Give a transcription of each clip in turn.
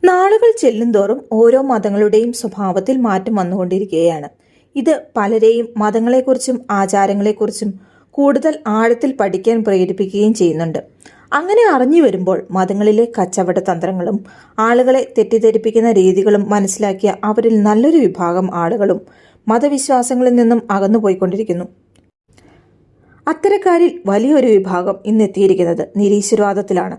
നാളുകൾ ചെല്ലുന്തോറും ഓരോ മതങ്ങളുടെയും സ്വഭാവത്തിൽ മാറ്റം വന്നുകൊണ്ടിരിക്കുകയാണ്. ഇത് പലരെയും മതങ്ങളെക്കുറിച്ചും ആചാരങ്ങളെക്കുറിച്ചും കൂടുതൽ ആഴത്തിൽ പഠിക്കാൻ പ്രേരിപ്പിക്കുകയും ചെയ്യുന്നുണ്ട്. അങ്ങനെ അറിഞ്ഞു വരുമ്പോൾ മതങ്ങളിലെ കച്ചവട തന്ത്രങ്ങളും ആളുകളെ തെറ്റിദ്ധരിപ്പിക്കുന്ന രീതികളും മനസ്സിലാക്കിയ അവരിൽ നല്ലൊരു വിഭാഗം ആളുകളും മതവിശ്വാസങ്ങളിൽ നിന്നും അകന്നുപോയിക്കൊണ്ടിരിക്കുന്നു. അത്തരക്കാരിൽ വലിയൊരു വിഭാഗം ഇന്നെത്തിയിരിക്കുന്നത് നിരീശ്വരവാദത്തിലാണ്.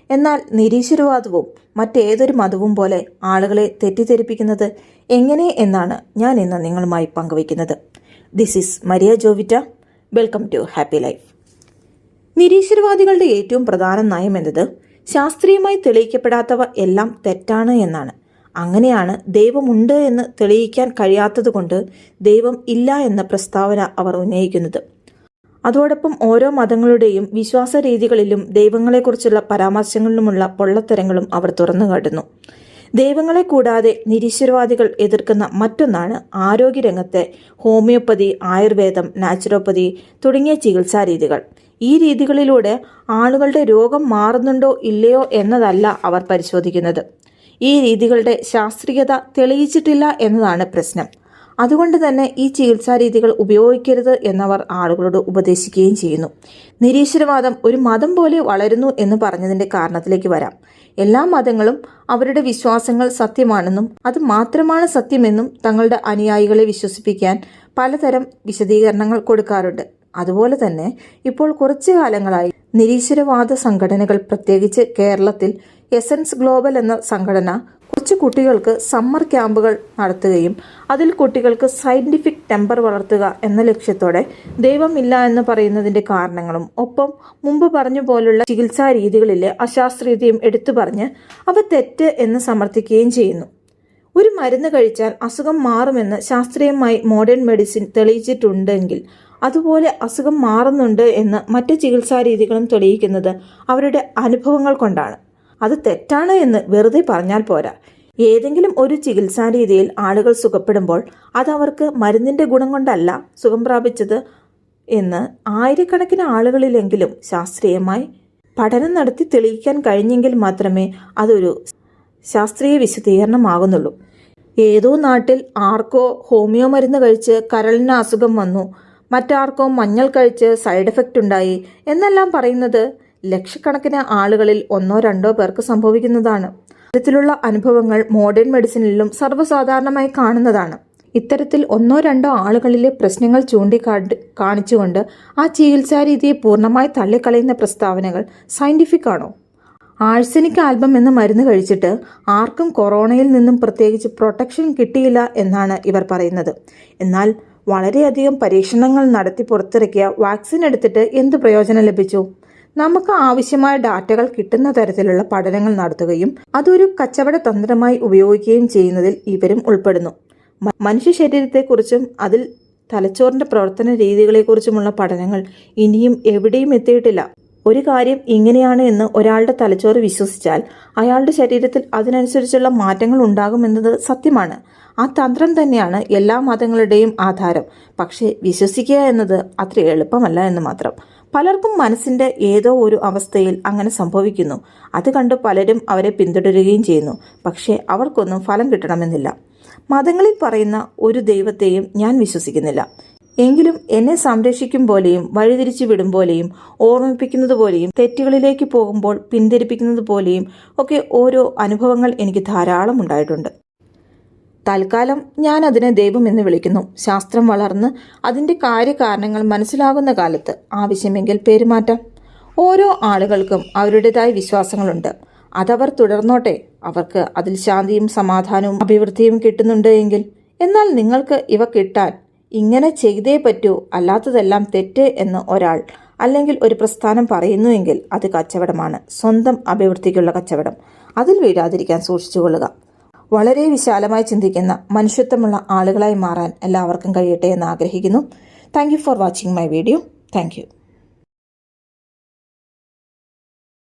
എന്നാൽ നിരീശ്വരവാദവും മറ്റേതൊരു മതവും പോലെ ആളുകളെ തെറ്റിദ്ധരിപ്പിക്കുന്നത് എങ്ങനെ എന്നാണ് ഞാൻ ഇന്ന് നിങ്ങളുമായി പങ്കുവയ്ക്കുന്നത്. This is Maria Jovita. Welcome to happy life. നിരീശ്വരവാദികളുടെ ഏറ്റവും പ്രധാന നയം എന്നത് ശാസ്ത്രീയമായി തെളിയിക്കപ്പെടാത്തവ എല്ലാം തെറ്റാണ് എന്നാണ്. അങ്ങനെയാണ് ദൈവമുണ്ട് എന്ന് തെളിയിക്കാൻ കഴിയാത്തതുകൊണ്ട് ദൈവം ഇല്ല എന്ന പ്രസ്താവന അവർ ഉന്നയിക്കുന്നത്. അതോടൊപ്പം ഓരോ മതങ്ങളുടെയും വിശ്വാസ രീതികളിലും ദൈവങ്ങളെക്കുറിച്ചുള്ള പരാമർശങ്ങളിലുമുള്ള പൊള്ളത്തരങ്ങളും അവർ തുറന്നുകാട്ടുന്നു. ദൈവങ്ങളെ കൂടാതെ നിരീശ്വരവാദികൾ എതിർക്കുന്ന മറ്റൊന്നാണ് ആരോഗ്യരംഗത്തെ ഹോമിയോപ്പതി, ആയുർവേദം, നാച്ചുറോപ്പതി തുടങ്ങിയ ചികിത്സാ രീതികൾ. ഈ രീതികളിലൂടെ ആളുകളുടെ രോഗം മാറുന്നുണ്ടോ ഇല്ലയോ എന്നതല്ല അവർ പരിശോധിക്കുന്നത്. ഈ രീതികളുടെ ശാസ്ത്രീയത തെളിയിച്ചിട്ടില്ല എന്നതാണ് പ്രശ്നം. അതുകൊണ്ട് തന്നെ ഈ ചികിത്സാ രീതികൾ ഉപയോഗിക്കരുത് എന്നവർ ആളുകളോട് ഉപദേശിക്കുകയും ചെയ്യുന്നു. നിരീശ്വരവാദം ഒരു മതം പോലെ വളരുന്നു എന്ന് പറഞ്ഞതിന്റെ കാരണത്തിലേക്ക് വരാം. എല്ലാ മതങ്ങളും അവരുടെ വിശ്വാസങ്ങൾ സത്യമാണെന്നും അത് മാത്രമാണ് സത്യമെന്നും തങ്ങളുടെ അനുയായികളെ വിശ്വസിപ്പിക്കാൻ പലതരം വിശദീകരണങ്ങൾ കൊടുക്കാറുണ്ട്. അതുപോലെ തന്നെ ഇപ്പോൾ കുറച്ചു കാലങ്ങളായി നിരീശ്വരവാദ സംഘടനകൾ, പ്രത്യേകിച്ച് കേരളത്തിൽ എസൻസ് ഗ്ലോബൽ എന്ന സംഘടന കുറച്ച് കുട്ടികൾക്ക് സമ്മർ ക്യാമ്പുകൾ നടത്തുകയും അതിൽ കുട്ടികൾക്ക് സയന്റിഫിക് ടെമ്പർ വളർത്തുക എന്ന ലക്ഷ്യത്തോടെ ദൈവമില്ല എന്ന് പറയുന്നതിന്റെ കാരണങ്ങളും ഒപ്പം മുമ്പ് പറഞ്ഞ പോലുള്ള ചികിത്സാ രീതികളിലെ അശാസ്ത്രീയതയും എടുത്തു പറഞ്ഞ് അവ തെറ്റ് എന്ന് സമർത്ഥിക്കുകയും ചെയ്യുന്നു. ഒരു മരുന്ന് കഴിച്ചാൽ അസുഖം മാറുമെന്ന് ശാസ്ത്രീയമായി മോഡേൺ മെഡിസിൻ തെളിയിച്ചിട്ടുണ്ടെങ്കിൽ അതുപോലെ അസുഖം മാറുന്നുണ്ട് എന്ന് മറ്റ് ചികിത്സാ രീതികളും തെളിയിക്കുന്നത് അവരുടെ അനുഭവങ്ങൾ കൊണ്ടാണ്. അത് തെറ്റാണ് എന്ന് വെറുതെ പറഞ്ഞാൽ പോരാ. ഏതെങ്കിലും ഒരു ചികിത്സാ രീതിയിൽ ആളുകൾ സുഖപ്പെടുമ്പോൾ അത് അവർക്ക് മരുന്നിന്റെ ഗുണം കൊണ്ടല്ല സുഖം പ്രാപിച്ചത് എന്ന് ആയിരക്കണക്കിന് ആളുകളിലെങ്കിലും ശാസ്ത്രീയമായി പഠനം നടത്തി തെളിയിക്കാൻ കഴിഞ്ഞെങ്കിൽ മാത്രമേ അതൊരു ശാസ്ത്രീയ വിശദീകരണമാകുന്നുള്ളൂ. ഏതോ നാട്ടിൽ ആർക്കോ ഹോമിയോ മരുന്ന് കഴിച്ച് കരളിന് അസുഖം വന്നു, മറ്റാർക്കോ മഞ്ഞൾ കഴിച്ച് സൈഡ് എഫക്റ്റ് ഉണ്ടായി എന്നെല്ലാം പറയുന്നത് ലക്ഷക്കണക്കിന് ആളുകളിൽ ഒന്നോ രണ്ടോ പേർക്ക് സംഭവിക്കുന്നതാണ്. ഇത്തരത്തിലുള്ള അനുഭവങ്ങൾ മോഡേൺ മെഡിസിനിലും സർവ്വസാധാരണമായി കാണുന്നതാണ്. ഇത്തരത്തിൽ ഒന്നോ രണ്ടോ ആളുകളിലെ പ്രശ്നങ്ങൾ കാണിച്ചുകൊണ്ട് ആ ചികിത്സാ രീതിയെ പൂർണ്ണമായി തള്ളിക്കളയുന്ന പ്രസ്താവനകൾ സയന്റിഫിക് ആണോ? ആഴ്സനിക് ആൽബം എന്ന മരുന്ന് കഴിച്ചിട്ട് ആർക്കും കൊറോണയിൽ നിന്നും പ്രത്യേകിച്ച് പ്രൊട്ടക്ഷൻ കിട്ടിയില്ല എന്നാണ് ഇവർ പറയുന്നത്. എന്നാൽ വളരെയധികം പരീക്ഷണങ്ങൾ നടത്തി പുറത്തിറക്കിയ വാക്സിൻ എടുത്തിട്ട് എന്ത് പ്രയോജനം ലഭിച്ചു? നമുക്ക് ആവശ്യമായ ഡാറ്റകൾ കിട്ടുന്ന തരത്തിലുള്ള പഠനങ്ങൾ നടത്തുകയും അതൊരു കച്ചവട തന്ത്രമായി ഉപയോഗിക്കുകയും ചെയ്യുന്നതിൽ ഇവരും ഉൾപ്പെടുന്നു. മനുഷ്യ ശരീരത്തെക്കുറിച്ചും അതിൽ തലച്ചോറിന്റെ പ്രവർത്തന രീതികളെക്കുറിച്ചുമുള്ള പഠനങ്ങൾ ഇനിയും എവിടെയും എത്തിയിട്ടില്ല. ഒരു കാര്യം ഇങ്ങനെയാണ് എന്ന് ഒരാളുടെ തലച്ചോറ് വിശ്വസിച്ചാൽ അയാളുടെ ശരീരത്തിൽ അതിനനുസരിച്ചുള്ള മാറ്റങ്ങൾ ഉണ്ടാകുമെന്നത് സത്യമാണ്. ആ തന്ത്രം തന്നെയാണ് എല്ലാ മതങ്ങളുടെയും ആധാരം. പക്ഷേ വിശ്വസിക്കുക എന്നത് അത്ര എളുപ്പമല്ല എന്ന് മാത്രം. പലർക്കും മനസ്സിന്റെ ഏതോ ഒരു അവസ്ഥയിൽ അങ്ങനെ സംഭവിക്കുന്നു. അത് കണ്ട് പലരും അവരെ പിന്തുടരുകയും ചെയ്യുന്നു. പക്ഷേ അവർക്കൊന്നും ഫലം കിട്ടണമെന്നില്ല. മതങ്ങളിൽ പറയുന്ന ഒരു ദൈവത്തെയും ഞാൻ വിശ്വസിക്കുന്നില്ല. എങ്കിലും എന്നെ സംരക്ഷിക്കും പോലെയും വഴിതിരിച്ചു വിടും പോലെയും ഓർമ്മിപ്പിക്കുന്നത് പോലെയും തെറ്റുകളിലേക്ക് പോകുമ്പോൾ പിന്തിരിപ്പിക്കുന്നത് പോലെയും ഒക്കെ ഓരോ അനുഭവങ്ങൾ എനിക്ക് ധാരാളം ഉണ്ടായിട്ടുണ്ട്. തൽക്കാലം ഞാൻ അതിനെ ദൈവം എന്ന് വിളിക്കുന്നു. ശാസ്ത്രം വളർന്ന് അതിൻ്റെ കാര്യകാരണങ്ങൾ മനസ്സിലാകുന്ന കാലത്ത് ആവശ്യമെങ്കിൽ പേരുമാറ്റാം. ഓരോ ആളുകൾക്കും അവരുടേതായ വിശ്വാസങ്ങളുണ്ട്. അതവർ തുടർന്നോട്ടെ. അവർക്ക് അതിൽ ശാന്തിയും സമാധാനവും അഭിവൃദ്ധിയും കിട്ടുന്നുണ്ട് എങ്കിൽ. എന്നാൽ നിങ്ങൾക്ക് ഇവ കിട്ടാൻ ഇങ്ങനെ ചെയ്തേ പറ്റൂ, അല്ലാത്തതെല്ലാം തെറ്റ് എന്ന് ഒരാൾ അല്ലെങ്കിൽ ഒരു പ്രസ്ഥാനം പറയുന്നുവെങ്കിൽ അത് കച്ചവടമാണ്. സ്വന്തം അഭിവൃദ്ധിക്കുള്ള കച്ചവടം. അതിൽ വീഴാതിരിക്കാൻ സൂക്ഷിച്ചുകൊള്ളുക. വളരെ വിശാലമായി ചിന്തിക്കുന്ന മനുഷ്യത്വമുള്ള ആളുകളായി മാറാൻ എല്ലാവർക്കും കഴിയട്ടെ എന്ന് ആഗ്രഹിക്കുന്നു. Thank you for watching my video. Thank you.